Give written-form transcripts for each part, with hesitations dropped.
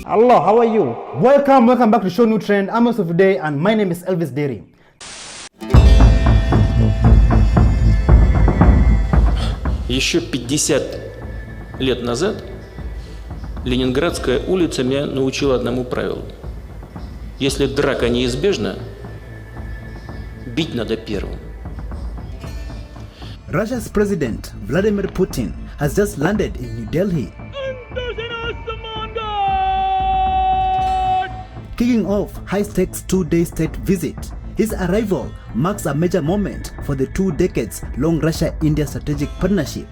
Hello, how are you? Welcome back to ShowNewTrend. I'm host of today, and my name is Elvis Derry. Еще 50 лет назад Ленинградская улица меня научила одному правилу. Если драка неизбежна, бить надо первым. Russia's President Vladimir Putin has just landed in New Delhi, kicking off high-stakes two-day state visit. His arrival marks a major moment for the 2 decades-long Russia-India strategic partnership.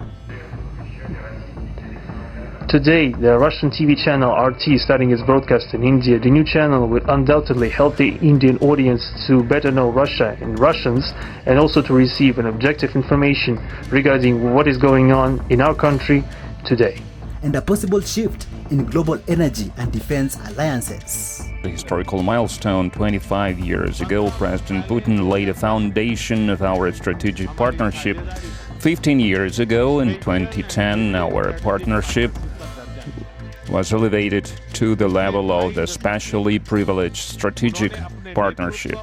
Today, the Russian TV channel RT is starting its broadcast in India. The new channel will undoubtedly help the Indian audience to better know Russia and Russians, and also to receive an objective information regarding what is going on in our country today. And a possible shift in global energy and defense alliances. The historical milestone 25 years ago, President Putin laid a foundation of our strategic partnership. 15 years ago, in 2010, our partnership was elevated to the level of the specially privileged strategic partnership.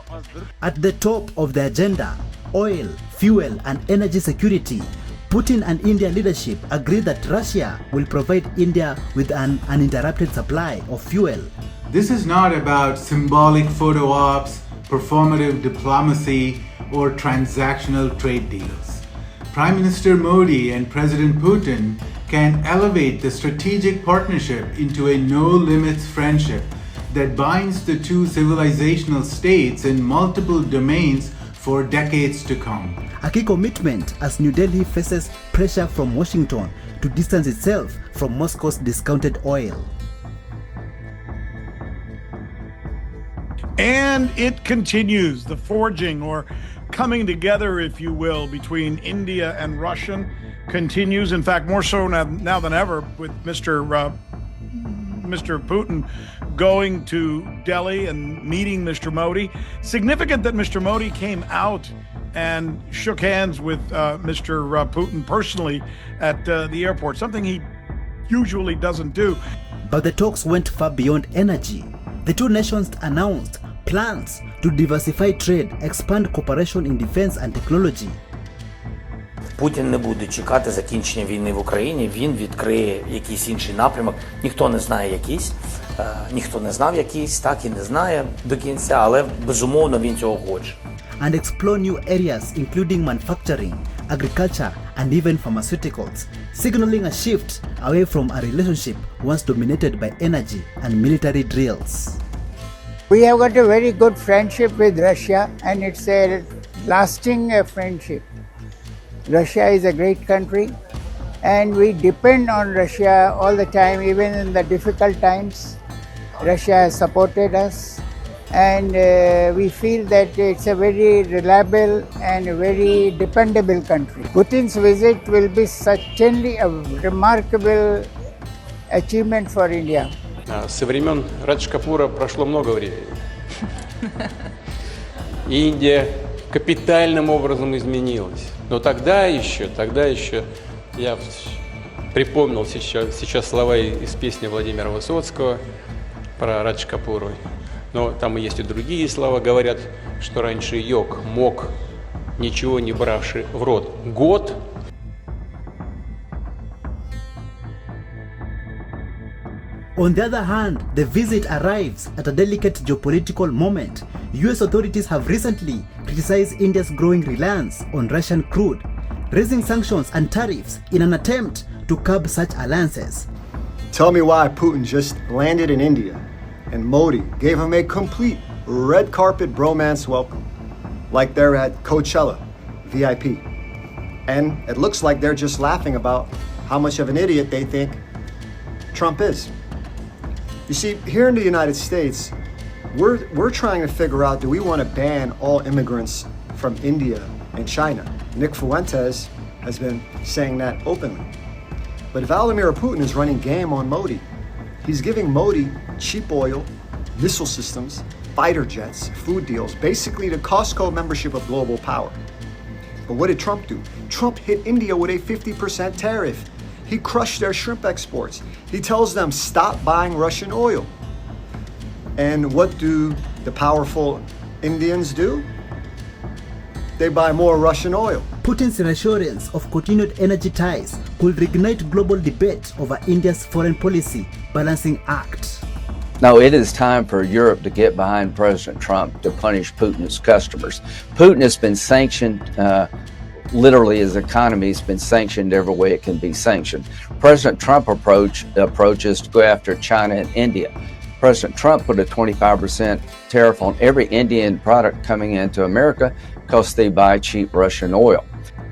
At the top of the agenda, oil, fuel, and energy security. Putin and India leadership agreed that Russia will provide India with an uninterrupted supply of fuel. This is not about symbolic photo ops, performative diplomacy, or transactional trade deals. Prime Minister Modi and President Putin can elevate the strategic partnership into a no-limits friendship that binds the two civilizational states in multiple domains for decades to come. A key commitment as New Delhi faces pressure from Washington to distance itself from Moscow's discounted oil. And it continues, the forging or coming together, if you will, between India and Russia continues. In fact, more so now than ever, with Mr. Putin going to Delhi and meeting Mr. Modi. Significant that Mr. Modi came out and shook hands with Mr. Putin personally at the airport, something he usually doesn't do. But the talks went far beyond energy. The two nations announced plans to diversify trade, expand cooperation in defense and technology. Путін не буде чекати закінчення війни в Україні, він відкриє якийсь інший напрямок. Ніхто не знає якийсь, ніхто не знав якийсь, так і не знає до кінця, але безумовно він цього хоче. And explore new areas including manufacturing, agriculture, and even pharmaceuticals, signaling a shift away from a relationship once dominated by energy and military drills. We have got a very good friendship with Russia, and it's a lasting friendship. Russia is a great country, and we depend on Russia all the time, even in the difficult times. Russia has supported us, and we feel that it's a very reliable and very dependable country. Putin's visit will be certainly a remarkable achievement for India. Со времен Радж Капура прошло много времени. Индия капитальным образом изменилась. Но тогда еще я припомнил сейчас слова из песни Владимира Высоцкого про Радж Капуру. Но там и есть и другие слова. Говорят, что раньше йог мог, ничего не бравший в рот, год. On the other hand, the visit arrives at a delicate geopolitical moment. US authorities have recently criticized India's growing reliance on Russian crude, raising sanctions and tariffs in an attempt to curb such alliances. Tell me why Putin just landed in India and Modi gave him a complete red carpet bromance welcome, like they're at Coachella, VIP. And it looks like they're just laughing about how much of an idiot they think Trump is. You see, here in the United States, we're trying to figure out, do we want to ban all immigrants from India and China? Nick Fuentes has been saying that openly. But Vladimir Putin is running game on Modi. He's giving Modi cheap oil, missile systems, fighter jets, food deals, basically the Costco membership of global power. But what did Trump do? Trump hit India with a 50% tariff. He crushed their shrimp exports. He tells them, stop buying Russian oil. And what do the powerful Indians do? They buy more Russian oil. Putin's reassurance of continued energy ties could reignite global debate over India's foreign policy balancing act. No, it is time for Europe to get behind President Trump to punish Putin's customers. Putin has been sanctioned, literally his economy has been sanctioned every way it can be sanctioned. President Trump approach is to go after China and India. President Trump put a 25% tariff on every Indian product coming into America because they buy cheap Russian oil.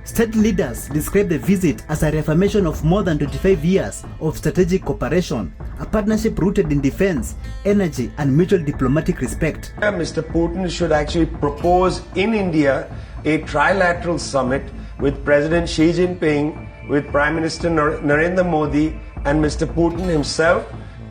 State leaders describe the visit as a reaffirmation of more than 25 years of strategic cooperation, a partnership rooted in defense, energy, and mutual diplomatic respect. Mr. Putin should actually propose in India a trilateral summit with President Xi Jinping, with Prime Minister Narendra Modi, and Mr. Putin himself,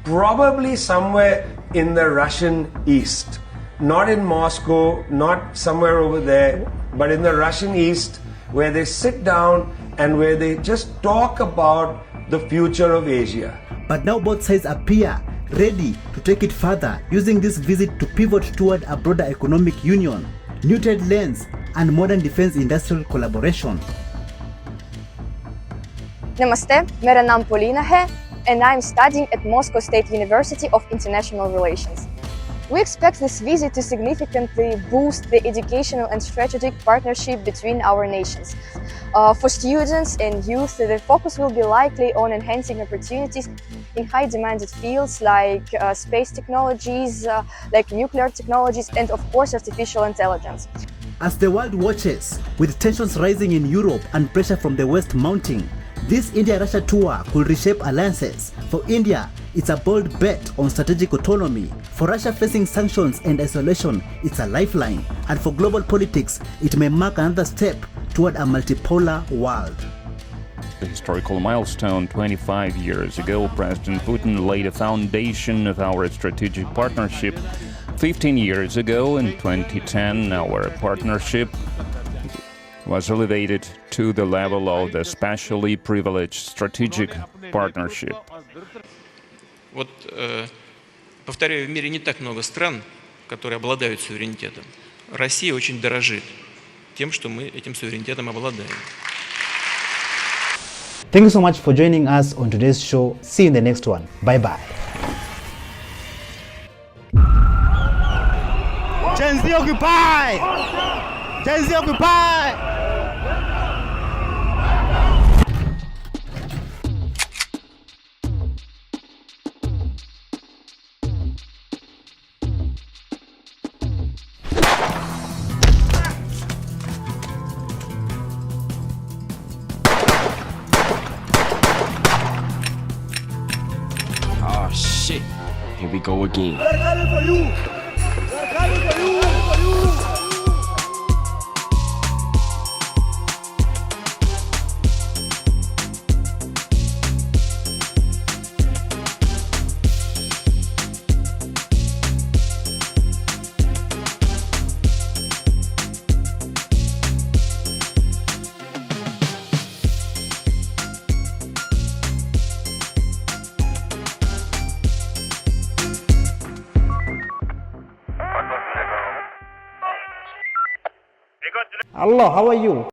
probably somewhere in the Russian East. Not in Moscow, not somewhere over there, but in the Russian East, where they sit down and where they just talk about the future of Asia. But now both sides appear ready to take it further, using this visit to pivot toward a broader economic union, new trade lanes, and modern defense industrial collaboration. Namaste, मेरा नाम Polina है, and I'm studying at Moscow State University of International Relations. We expect this visit to significantly boost the educational and strategic partnership between our nations. For students and youth, the focus will be likely on enhancing opportunities in high-demanded fields like space technologies, like nuclear technologies, and of course artificial intelligence. As the world watches, with tensions rising in Europe and pressure from the West mounting, this India-Russia tour could reshape alliances. For India, it's a bold bet on strategic autonomy. For Russia facing sanctions and isolation, it's a lifeline. And for global politics, it may mark another step toward a multipolar world. The historical milestone 25 years ago, President Putin laid a foundation of our strategic partnership. 15 years ago, in 2010, our partnership was elevated to the level of the specially privileged strategic partnership. Вот, повторяю, в мире не так много стран, которые обладают суверенитетом. Россия очень дорожит тем, что мы этим суверенитетом обладаем. Thank you so much for joining us on today's show. See you in the next one. Bye-bye. Gen Z occupy! Gen Z occupy! Oh shit, here we go again. They're coming for you! They're coming for you! Hello, how are you?